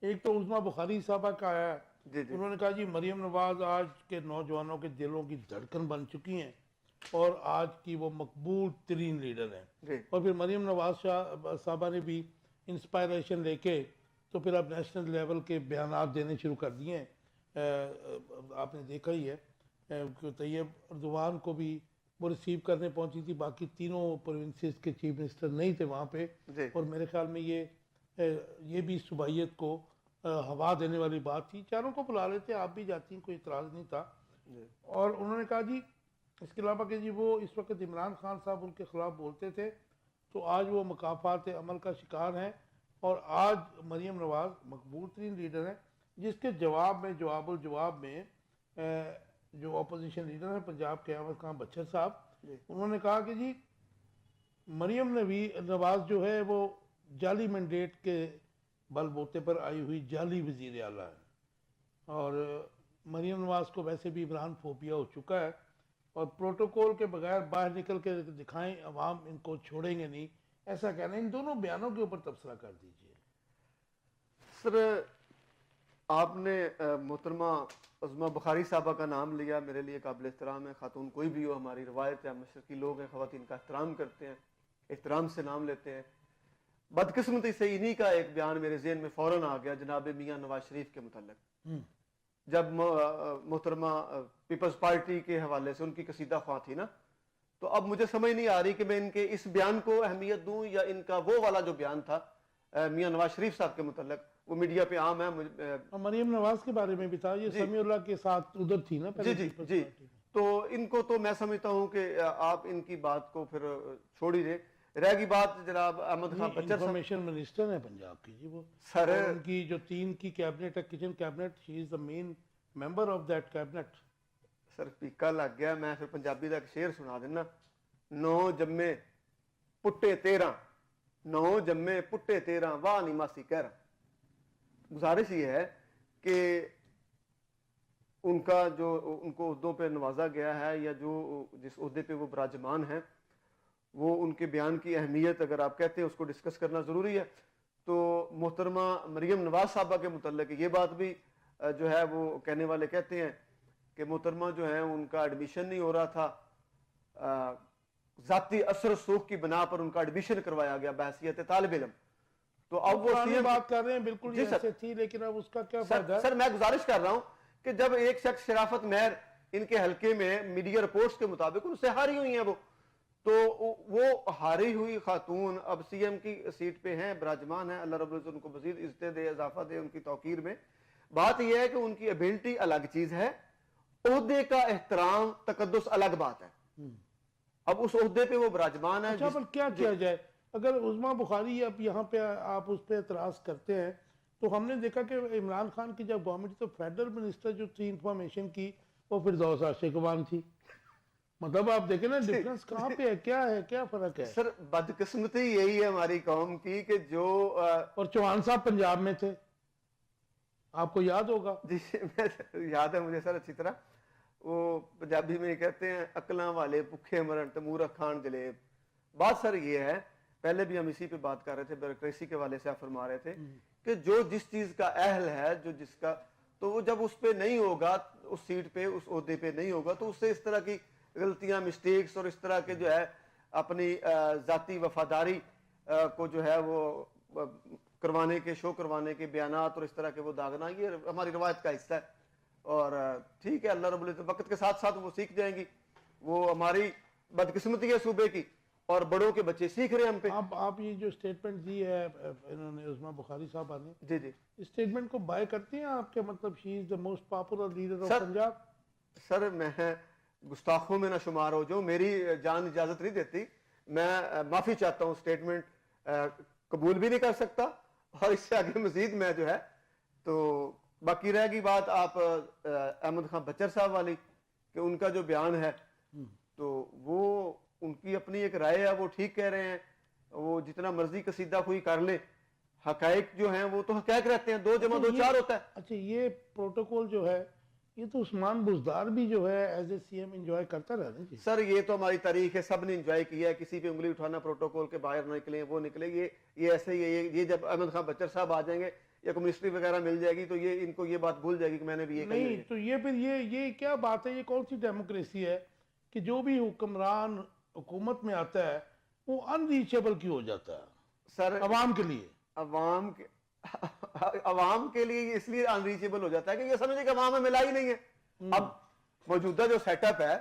एक तो उस्मा बुखारी साहबा का आया, जी जी उन्होंने कहा जी मरियम नवाज आज के नौजवानों के दिलों की धड़कन बन चुकी हैं और आज की वो मकबूल तरीन लीडर हैं। जी और फिर मरियम नवाज साहबा ने भी इंस्पायरेशन लेके तो फिर अब नेशनल लेवल के बयान देने शुरू कर दिए हैं। आपने देखा ही है कि तैयब अर्दवान को भी वो रिसीव करने पहुंची थी, बाकी तीनों प्रोविंसेस के चीफ मिनिस्टर नहीं थे वहाँ पे। जी और मेरे ख्याल में ये भी सुबाइयत को हवा देने वाली बात थी। चारों को बुला लेते, आप भी जाती, कोई इतराज़ नहीं था। जी और उन्होंने कहा जी इसके अलावा कि जी वो इस वक्त इमरान खान साहब उनके खिलाफ बोलते थे तो आज वो मकाफात अमल का शिकार हैं और आज मरियम नवाज मकबूल तरीन लीडर हैं, जिसके जवाब में जवाब में जो अपोजिशन लीडर हैं पंजाब के अहमद खान बच्चर साहब, जी उन्होंने कहा कि जी मरियम नवाज जो है वो जाली मैंडेट के बलबूते पर आई हुई जाली वजीर आला है। और मरियम नवाज को वैसे भी इमरान फोबिया हो चुका है और प्रोटोकॉल के बगैर बाहर निकल के दिखाएं अवाम इनको छोड़ेंगे नहीं, ऐसा कहना। इन दोनों बयानों के ऊपर तबसरा कर दीजिए। सर, आपने मोहतरमा उज़्मा बुखारी साहबा का नाम लिया, मेरे लिए काबिल एहतराम है। खातून कोई भी हो, हमारी रवायत है, मशरकी लोग हैं, ख़वातीन का एहतराम करते हैं, एहतराम से नाम लेते हैं। बदकिस्मती से इन्हीं का एक बयान मेरे ज़हन में फ़ौरन आ गया जनाब मियाँ नवाज शरीफ के मुतल्लिक़। जब मोहतरमा पीपल्स पार्टी के हवाले से उनकी कसीदा ख्वां थी ना, तो अब मुझे समझ नहीं आ रही कि मैं इनके इस बयान को अहमियत दूं या इनका वो वाला जो बयान था मियाँ नवाज शरीफ साहब के मुतल्लिक़, वो मीडिया पे आम है। मरियम नवाज के बारे में भी था, ये समीउल्लाह के साथ उधर थी ना जी पहले जी पीपल्स जी। पार्टी में। तो इनको तो मैं समझता हूं कि आप इनकी बात को फिर छोड़ ही दे। रहेगी बात जनाब अहमद खान बच्चर साहब, इंफॉर्मेशन मिनिस्टर है पंजाब की जी वो। सर और उनकी जो 3 की कैबिनेट है, kitchen cabinet, she is the main member of that cabinet. Sir पीका लग गया। मैं फिर पंजाबी का एक शेर सुना देना। 9 जम्मे पुट्टे 13, 9 जम्मे पुट्टे 13, वाह नी मासी कह रहा। गुजारिश ये है कि उनका जो उनको उहदों पे नवाजा गया है या जो जिस उहदे पे वो विराजमान है, वो उनके बयान की अहमियत अगर आप कहते हैं उसको डिस्कस करना ज़रूरी है। तो मोहतरमा मरियम नवाज साहबा के मुतल्लिक़ ये बात भी जो है वो कहने वाले कहते हैं कि मोहतरमा जो है उनका एडमिशन नहीं हो रहा था, ज़ाती असर सूख की बिना पर उनका एडमिशन करवाया गया बहैसियत तालिब इल्म। तो अब वो सीएम बात कर रहे हैं, बिल्कुल ये ऐसे थी, लेकिन अब उसका क्या फायदा। सर मैं गुजारिश कर रहा हूं कि जब एक शख्स शराफत मेहर इनके हल्के में मीडिया रिपोर्ट्स के मुताबिक उनसे हारी हुई है वो हारी हुई खातून अब सीएम की सीट पे हैं, विराजमान है। अल्लाह रब्बुल इज्जत उनको मजीद इज्जत दे, इजाफा दे उनकी तौकीर में। बात यह है कि उनकी एबिलिटी अलग चीज है, ओहदे का एहतराम तकद्दुस अलग बात है। अब उस ओहदे पे वो विराजमान है। अच्छा, पर क्या किया जाए? अगर उस्मा बुखारी अब यहाँ पे आप उस पर एतराज करते हैं तो हमने देखा कि इमरान खान की जब गवर्नमेंट तो फेडरल मिनिस्टर जो थी इंफॉर्मेशन की वो फिरदौस आशिकवान थी। मतलब आप देखें ना डिफरेंस कहाँ पे है, क्या फर्क है? सर बदकिस्मती यही है हमारी कौम की कि जो और चौहान साहब पंजाब में थे, आपको याद होगा। जी याद है मुझे सर अच्छी तरह। वो पंजाबी में कहते हैं अकलां वाले भुखे मरण तमूरा खान जलेब। बात सर ये है, पहले भी हम इसी पे बात कर रहे थे, ब्यूरोक्रेसी के वाले से आप फरमा रहे थे कि जो जिस चीज का अहल है, जो जिसका, तो वो जब उस पे नहीं होगा, उस सीट पे उस ओहदे पे नहीं होगा, तो उससे इस तरह की गलतियां मिस्टेक्स और इस तरह के जो है अपनी जाती वफादारी को जो है वो करवाने के, शो करवाने के बयानात और इस तरह के वो दागना, ये हमारी रवायत का हिस्सा है। और ठीक है, अल्लाह रब्बुल इज्जत वक्त के साथ साथ वो सीख जाएंगी। वो हमारी बदकिस्मती है सूबे की और बड़ों के बच्चे सीख रहे हैं हम पे। आप ये जो स्टेटमेंट दी है इन्होंने उस्मा बुखारी साहब ने, जी जी, इस स्टेटमेंट को बाय करती हैं आपके? मतलब she is the most popular leader of Punjab. Sir मैं गुस्ताखों में ना शुमार हो, जो मेरी जान इजाजत नहीं देती। मैं माफी चाहता हूँ, स्टेटमेंट कबूल भी नहीं कर सकता और इससे आगे मजीद मैं जो है। तो बाकी रहेगी बात आप अहमद खान बच्चर साहब वाली कि उनका जो बयान है, तो वो उनकी अपनी एक राय है, वो ठीक कह रहे हैं। वो जितना मर्जी कसीदा कोई कर ले, हकायक जो हैं वो तो हकायक रहते हैं, 2 जमा 2 4 होता है। अच्छा, ये प्रोटोकॉल जो है ये तो उस्मान बुजदार भी जो है एज ए सीएम एंजॉय करता रहा ना जी। सर ये तो हमारी तारीख है, सब ने एंजॉय किया है, किसी पे उंगली उठाना, प्रोटोकॉल के बाहर निकले वो निकले, ये ऐसे ही ये जब अहमद खान बच्चर साहब आ जाएंगे, या कम्युनिस्ट्री वगैरह मिल जाएगी तो ये इनको ये बात भूल जाएगी कि मैंने भी ये कही नहीं है। तो ये फिर ये क्या बात है, ये कौन सी डेमोक्रेसी है कि जो भी हुक्मरान हुकूमत में आता है वो अनरीचेबल क्यों हो जाता है सर अवाम के लिए? अवाम के अवाम के लिए इसलिए अनरीचेबल हो जाता है कि ये समझे कि अवाम में मिला ही नहीं है। अब मौजूदा जो सेटअप है,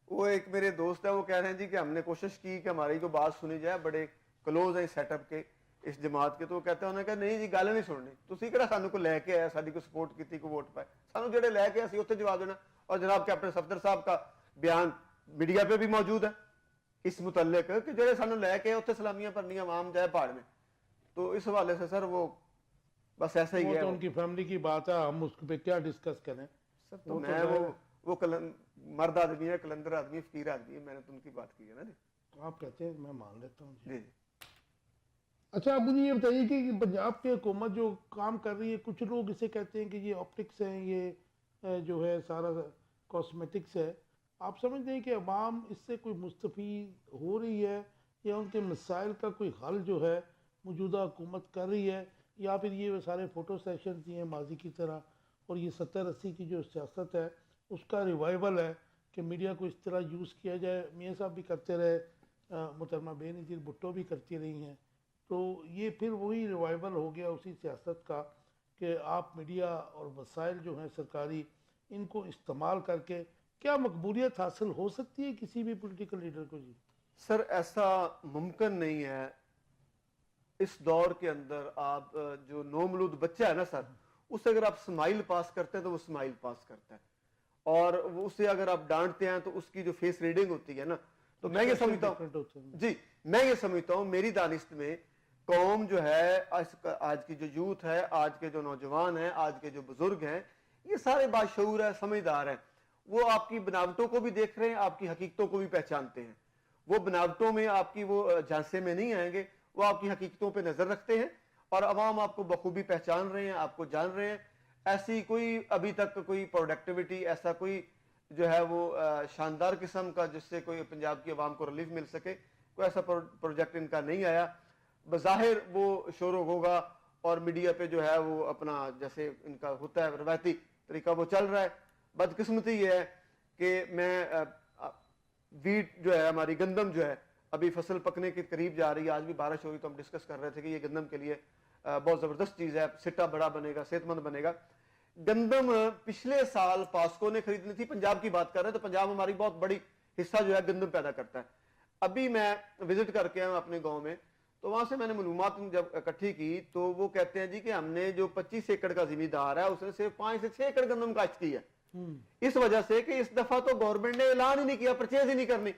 वो एक मेरे दोस्त है वो कह रहे हैं जी कि हमने कोशिश की कि हमारी जो बात सुनी जाए, बड़े क्लोज है सेटअप के इस जमात के, तो वो कहते हैं उन्होंने कहा नहीं जी गल नहीं सुननी, ਤੁਸੀਂ ਕਿਹੜਾ ਸਾਨੂੰ को लैके आया साडी को सपोर्ट की को वोट पाए, सानू जेडे लैके आए उत्थे जवाब देना। और जनाब कैप्टन सफदर साहब का बयान मीडिया पे भी मौजूद है इस मुतल्लिक कि जेडे सानू लैके आए उत्थे सलामियां भरनियां आवाम जाए पहाड़ में। तो इस हवाले से सर वो बस ऐसा ही वो है। तो उनकी फैमिली की बात है, हम उस पे क्या डिस्कस करें। सर तो मैं वो मर्द आदमी है, कलंदर आदमी, फकीर आदमी है, मैंने तो उनकी बात की है ना जी। आप कहते हैं, मैं मान लेता हूँ जी। अच्छा, आप मुझे ये बताइए कि पंजाब की हुकूमत जो काम कर रही है, कुछ लोग इसे कहते हैं कि ये ऑप्टिक्स है, ये जो है सारा कॉस्मेटिक्स है। आप समझते हैं कि अवाम इससे कोई मुस्तफ़ीद हो रही है या उनके मसाइल का कोई हल जो है मौजूदा हुकूमत कर रही है, या फिर ये सारे फ़ोटो सेशन ही हैं माजी की तरह, और ये 70-80 की जो सियासत है उसका रिवाइवल है कि मीडिया को इस तरह यूज़ किया जाए। मियाँ साहब भी करते रहे, मोहतरमा बेनज़ीर भुट्टो भी करती रही हैं, तो ये फिर वही रिवाइवल हो गया उसी सियासत का कि आप मीडिया और वसाइल जो हैं सरकारी, इनको इस्तेमाल करके क्या मकबूलियत हासिल हो सकती है किसी भी पॉलिटिकल लीडर को? जी सर ऐसा मुमकिन नहीं है। इस दौर के अंदर आप जो नौमलूद बच्चा है ना सर, उसे अगर आप स्माइल पास करते हैं तो वो स्माइल पास करता है, और वो उसे अगर आप डांटते हैं तो उसकी जो फेस रीडिंग होती है ना, तो मैं ये समझता हूँ जी, मैं ये समझता हूँ मेरी दानिश्त में कौम जो है, आज की जो यूथ है, आज के जो नौजवान हैं, आज के जो बुजुर्ग हैं, ये सारे बाशऊर है, समझदार हैं। वो आपकी बनावटों को भी देख रहे हैं, आपकी हकीकतों को भी पहचानते हैं। वो बनावटों में आपकी वो झांसे में नहीं आएंगे, वो आपकी हकीकतों पे नजर रखते हैं, और अवाम आपको बखूबी पहचान रहे हैं, आपको जान रहे हैं। ऐसी कोई अभी तक कोई प्रोडक्टिविटी, ऐसा कोई जो है वो शानदार किस्म का जिससे कोई पंजाब की अवाम को रिलीफ मिल सके, कोई ऐसा प्रोजेक्ट इनका नहीं आया। बज़ाहिर वो शोर होगा और मीडिया पे जो है वो अपना जैसे इनका होता है रवायती तरीका वो चल रहा है। बदकिस्मती ये है कि मैं वीट जो है, हमारी गंदम जो है, अभी फसल पकने के करीब जा रही है। आज भी बारिश हो रही तो हम डिस्कस कर रहे थे कि ये गंदम के लिए बहुत ज़बरदस्त चीज़ है, सिट्टा बड़ा बनेगा, सेहतमंद बनेगा। गंदम पिछले साल पास्को ने खरीदनी थी, पंजाब की बात कर रहे हैं, तो पंजाब हमारी बहुत बड़ी हिस्सा जो है गंदम पैदा करता है। अभी मैं विजिट करके आया अपने गाँव में, तो वहां से मैंने मालूमात जब इकट्ठी की तो वो कहते हैं जी कि हमने जो 25 एकड़ का जिम्मेदार है उसने सिर्फ 5 से 6 एकड़ गंदम काश्त की है। इस वजह से कि इस दफा तो गवर्नमेंट ने ऐलान ही नहीं किया, परचेज ही नहीं करनी।